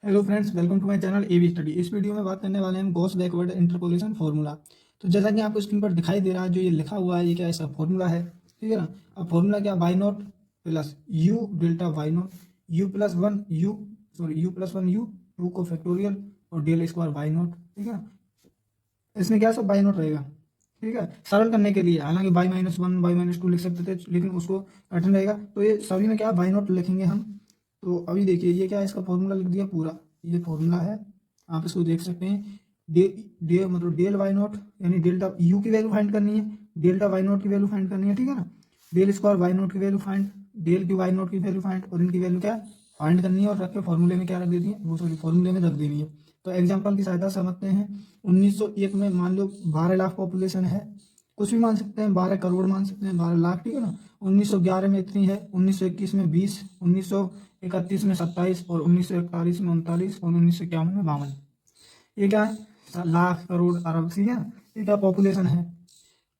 Hello friends, welcome to my channel AV study. इस video में बात करने वाले हैं गॉस बैकवर्ड इंटरपोलेशन फार्मूला। तो जैसा कि आपको स्क्रीन पर दिखाई दे रहा है, जो ये लिखा हुआ है, ये क्या इसका फार्मूला है, ठीक है ना। अब फार्मूला क्या, Y naught plus U delta Y naught U plus one U plus one U two को फैक्टोरियल और डेल स्क्वायर वाई नॉट, ठीक है ना। इसमें क्या सब वाई नॉट रहेगा, ठीक है। सरल करने के लिए हालांकि Y minus one Y minus two लिख सकते थे, लेकिन उसको कठिन रहेगा, तो ये सभी में क्या वाई नॉट लिखेंगे हम। तो अभी देखिए, ये क्या है, इसका फॉर्मूला लिख दिया पूरा। ये फॉर्मूला है, आप इसको देख सकते हैं। डे डे मतलब डेल वाई नॉट यानी डेल्टा यू की वैल्यू फाइंड करनी है, डेल्टा वाई नॉट की वैल्यू फाइंड करनी है, ठीक है ना। डेल स्क्वायर वाई नॉट की वैल्यू फाइंड, डेल की वाई नॉट की वैल्यू फाइंड, और इनकी वैल्यू क्या फाइंड करनी है और रख के फॉर्मूले में क्या रख देनी है, वो सॉरी फॉर्मूले में रख देनी है। तो एग्जाम्पल की सहायता से समझते हैं। 1901 में मान लो 12 लाख पॉपुलेशन है, कुछ भी मान सकते हैं, 12 करोड़ मान सकते हैं, 12 लाख, ठीक है ना। 1911 में इतनी है, 1921 में 20, 1931 में 27, और 1941 में 39, और 1951 में 52। ये क्या है, लाख करोड़ अरब, ठीक है ना। ये क्या पॉपुलेशन है।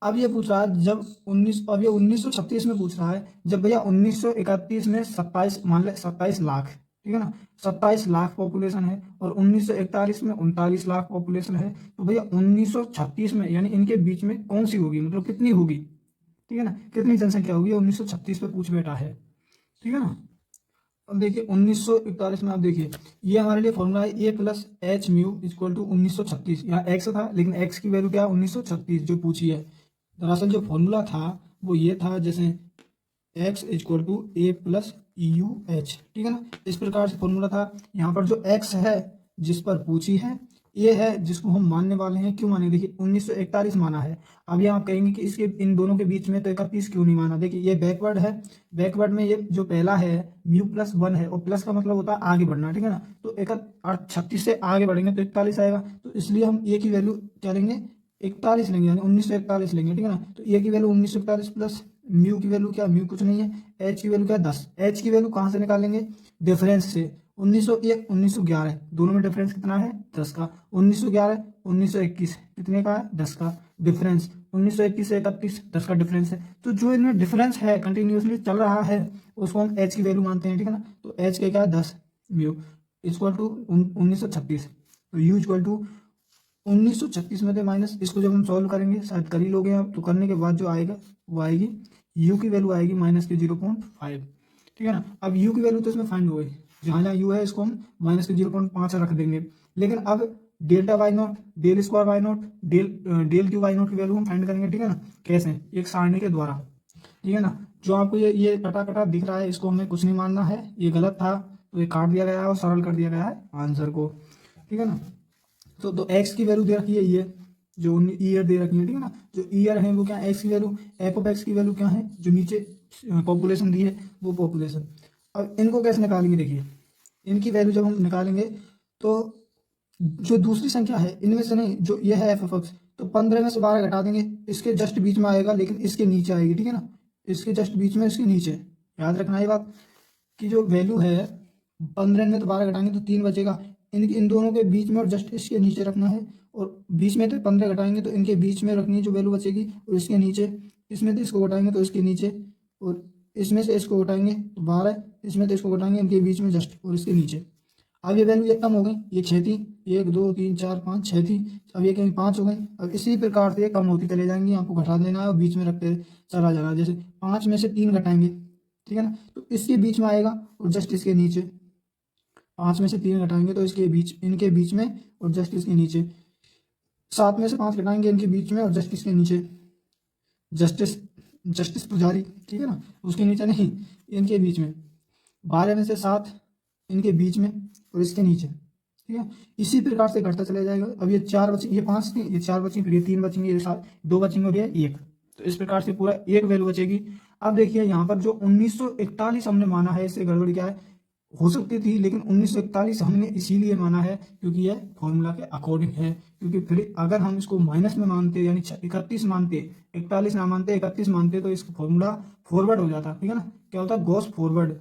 अब ये पूछ रहा है जब 1936 में पूछ रहा है, जब भैया 1931 में 27 मान ले 27 लाख, ठीक है ना, 27 लाख पॉपुलेशन है, और 1941 में 39 लाख पॉपुलेशन है, तो भैया 1936 में यानी इनके बीच में कौन सी होगी, मतलब कितनी होगी, ठीक है ना, कितनी जनसंख्या होगी, 1936 पे पूछ बैठा है, ठीक है ना। अब देखिए 1941 में, आप देखिए ये हमारे लिए फॉर्मूला है, A plus H mu equal to 1936। यहाँ एक्स था, लेकिन एक्स की वैल्यू क्या है, 1936 जो पूछी है। दरअसल जो फॉर्मूला था वो ये था, जैसे X equal to A plus U H, ठीक है ना, इस प्रकार से फॉर्मूला था। यहाँ पर जो एक्स है जिस पर पूछी है, ये है जिसको हम मानने वाले हैं। क्यों माने, देखिए 1941 माना है। अभी आप कहेंगे कि इसके इन दोनों के बीच में तो 31 क्यों नहीं माना। देखिए ये बैकवर्ड है, बैकवर्ड में ये जो पहला है म्यू प्लस वन है, और प्लस का मतलब होता है आगे बढ़ना, ठीक है ना। तो 36 से आगे बढ़ेंगे तो 41 आएगा, तो इसलिए हम ए की वैल्यू क्या लेंगे, 41 लेंगे, यानी 1941 लेंगे, ठीक है ना। तो ए की वैल्यू 1941 प्लस म्यू की वैल्यू क्या, म्यू कुछ नहीं है, एच की वैल्यू क्या 10। एच की वैल्यू कहाँ से निकालेंगे, डिफरेंस से। 1901 1911 दोनों में डिफरेंस कितना है, 10 का। 1911 1921 कितने का है, 10 का डिफरेंस। 1921 से 31 10 का डिफरेंस है। तो जो इनमें डिफरेंस है कंटिन्यूसली चल रहा है, उसको हम एच की वैल्यू मानते हैं, ठीक है ना। तो एच के क्या है 10 म्यू इक्वल टू 1936। तो यू इक्वल टू 1936 में थे माइनस, इसको जब हम सॉल्व करेंगे, शायद कर ही लोगे आप, तो करने के बाद जो आएगा वो आएगी, यू की वैल्यू आएगी माइनस के 0.5, ठीक है ना। अब यू की वैल्यू तो इसमें फाइंड हो गई, जहाँ जहाँ यू है इसको हम माइनस के 0.5 रख देंगे। लेकिन अब delta Y naught del square Y naught del Q Y naught की वैल्यू हम फाइंड करेंगे, ठीक है ना। कैसे, एक सारणी के द्वारा, ठीक है ना। जो आपको ये कटा कटा दिख रहा है, इसको हमें कुछ नहीं मानना है, ये गलत था, तो ये काट दिया गया है और सरल कर दिया गया है आंसर को, ठीक है ना। तो एक्स की वैल्यू दे रखी है, ये जो ईयर दे रखी है, ठीक है ना। जो ईयर है वो क्या है, एक्स की वैल्यू, एफ ऑफ एक्स की वैल्यू क्या है, जो नीचे पॉपुलेशन दी है वो पॉपुलेशन। अब इनको कैसे निकालेंगे, देखिए इनकी वैल्यू जब हम निकालेंगे, तो जो दूसरी संख्या है इनमें से नहीं, जो ये है एफ ऑफ एक्स, तो 15 में से 12 घटा देंगे, इसके जस्ट बीच में आएगा, लेकिन इसके नीचे आएगी, ठीक है ना। इसके जस्ट बीच में, इसके नीचे, याद रखना ये बात, कि जो वैल्यू है 15 में तो 12 घटाएंगे तो 3 बचेगा, इन दोनों के बीच में और जस्ट इसके नीचे रखना है। और बीच में तो 15 घटाएंगे तो इनके बीच में रखनी है जो वैल्यू बचेगी, और इसके नीचे, इसमें तो इसको घटाएंगे तो इसके नीचे, और इसमें से इसको घटाएंगे तो 12, इसमें तो इसको घटाएंगे इनके बीच में जस्ट और इसके नीचे। अब ये वैल्यू ये कम हो गई, ये 6 थी, 1 2 3 4 5 6 थी, अब ये कहीं 5 हो गई। अब इसी प्रकार से ये कम होती चले जाएंगी, आपको घटा देना है और बीच में रखते चला जाना। जैसे 5 में से 3 घटाएंगे, ठीक है ना, तो इसके बीच में आएगा और जस्ट इसके नीचे। 5 में से 3 घटाएंगे तो इसके बीच, इनके बीच में और जस्ट इसके नीचे। 7 में से 5 घटाएंगे इनके बीच में और जस्ट इसके नीचे। जस्टिस जस्टिस पुजारी, ठीक है ना, उसके नीचे नहीं, इनके बीच में। 12 में से 7 इनके बीच में और इसके नीचे, ठीक है। इसी प्रकार से घटता चला जाएगा। अब ये 4 बचे, ये 5 थी, ये 4 बची, फिर ये 3 बचेंगे, ये 7, 2 बचेंगे और ये 1। तो इस प्रकार से पूरा एक वैल्यू बचेगी। अब देखिए यहाँ पर जो 1941 हमने माना है, इससे गड़बड़ी क्या है, हो सकती थी, लेकिन 1941 हमने इसीलिए माना है क्योंकि यह फॉर्मूला के अकॉर्डिंग है। क्योंकि फिर अगर हम इसको माइनस में मानते, यानी 31 मानते, 41 ना मानते 31 मानते, तो इसका फॉर्मूला फॉरवर्ड हो जाता, ठीक है ना। क्या होता है, गोस फॉरवर्ड।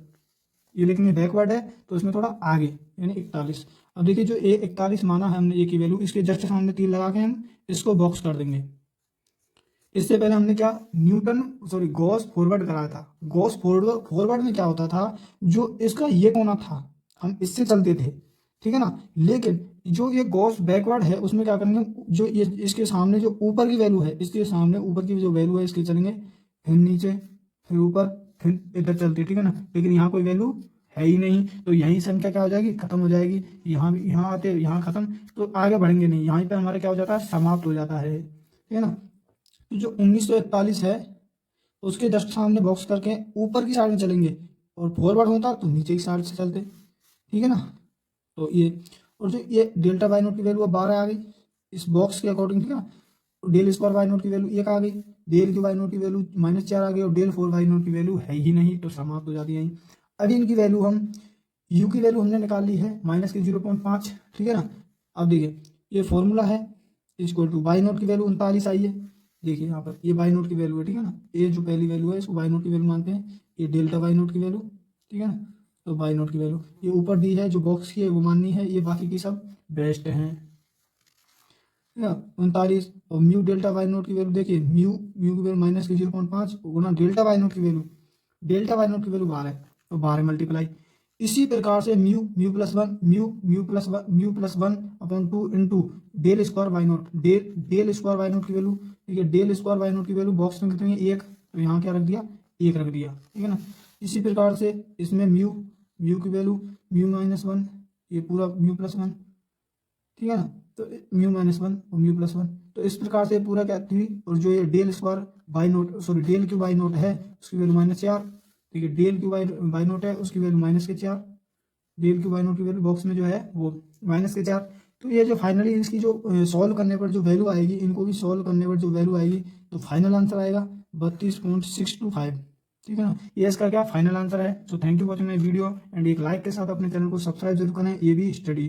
ये लेकिन ये बैकवर्ड है, तो इसमें थोड़ा आगे, यानी 41। अब देखिए जो ए 41 माना है हमने, ए की वैल्यू, इसके जस्ट सामने तीर लगा के हम इसको बॉक्स कर देंगे। इससे पहले हमने क्या, गॉस फॉरवर्ड कराया था। गॉस फॉरवर्ड में क्या होता था, जो इसका ये कोना था, हम इससे चलते थे, ठीक है ना। लेकिन जो ये गॉस बैकवर्ड है उसमें क्या करेंगे, जो ये इसके सामने जो ऊपर की वैल्यू है, इसके सामने ऊपर की जो वैल्यू है इसके चलेंगे, फिर नीचे, फिर ऊपर, फिर इधर चलते, ठीक है ना। लेकिन यहाँ कोई वैल्यू है ही नहीं, तो यही संख्या क्या हो जाएगी, खत्म हो जाएगी। यहाँ आते यहाँ खत्म, तो आगे बढ़ेंगे नहीं, यहाँ पे हमारा क्या हो जाता है, समाप्त हो जाता है, ठीक है ना। तो जो 1941 है उसके जस्ट सामने बॉक्स करके ऊपर की साइड में चलेंगे, और फॉरवर्ड होता तो नीचे की साइड से चलते, ठीक है ना। तो ये, और जो ये डेल्टा बाई नोट की वैल्यू 12 आ गई इस बॉक्स के अकॉर्डिंग, ठीक है ना। डेल स्क्वायर बाई नोट की वैल्यू 1 आ गई, डेल क्यू बाई नोट की वैल्यू -4 आ गई, और डेल 4 बाई नोट की वैल्यू है ही नहीं, तो समाप्त हो जाती है। अभी इनकी वैल्यू हम, यू की वैल्यू हमने निकाल ली है -0.5, ठीक है ना। अब देखिए ये फॉर्मूला है, इक्वल टू बाई नोट की वैल्यू 39 आई है। देखिए यहाँ पर ये बाई नोट की वैल्यू है, ठीक है ना। ये जो पहली वैल्यू है इसको बाई नोट की वैल्यू मानते हैं, ये डेल्टा बाई नोट की वैल्यू, ठीक है ना। तो बाई नोट की वैल्यू ये ऊपर दी है, जो बॉक्स की है वो माननी है, ये बाकी की सब बेस्ट हैं, ठीक है। 39, और म्यू डेल्टा बाई नोट की वैल्यू देखिए, म्यू म्यू की वैल्यू -0.5 गुना डेल्टा बाई नोट की वैल्यू, डेल्टा बाई नोट की वैल्यू 12 है, तो 12 मल्टीप्लाई। इसी प्रकार से mu mu plus one mu plus one upon 2 into del square Y naught, del square Y naught की वैल्यू, ठीक है। डेल स्क्वायर बाई नोट की वैल्यू बॉक्स में कितनी है, 1, तो यहाँ क्या रख दिया, 1 रख दिया, ठीक है ना। इसी प्रकार से इसमें म्यू म्यू की वैल्यू म्यू-1, ये पूरा म्यू+1, ठीक है ना। तो म्यू-1 और म्यू+1, तो इस प्रकार से पूरा क्या थी। और जो ये del square Y naught, sorry del Q Y naught है उसकी वैल्यू -4, ठीक है। डेल क्यू बाई नोट है उसकी value -4, del Q Y naught की वैल्यू बॉक्स में जो है वो -4। तो ये जो फाइनली इसकी जो सॉल्व करने पर जो वैल्यू आएगी, इनको भी सॉल्व करने पर जो वैल्यू आएगी, तो फाइनल आंसर आएगा 32.625, ठीक है ना। ये इसका क्या फाइनल आंसर है। So thank you watching my video, and एक लाइक के साथ अपने चैनल को सब्सक्राइब जरूर करें, ये भी स्टडी।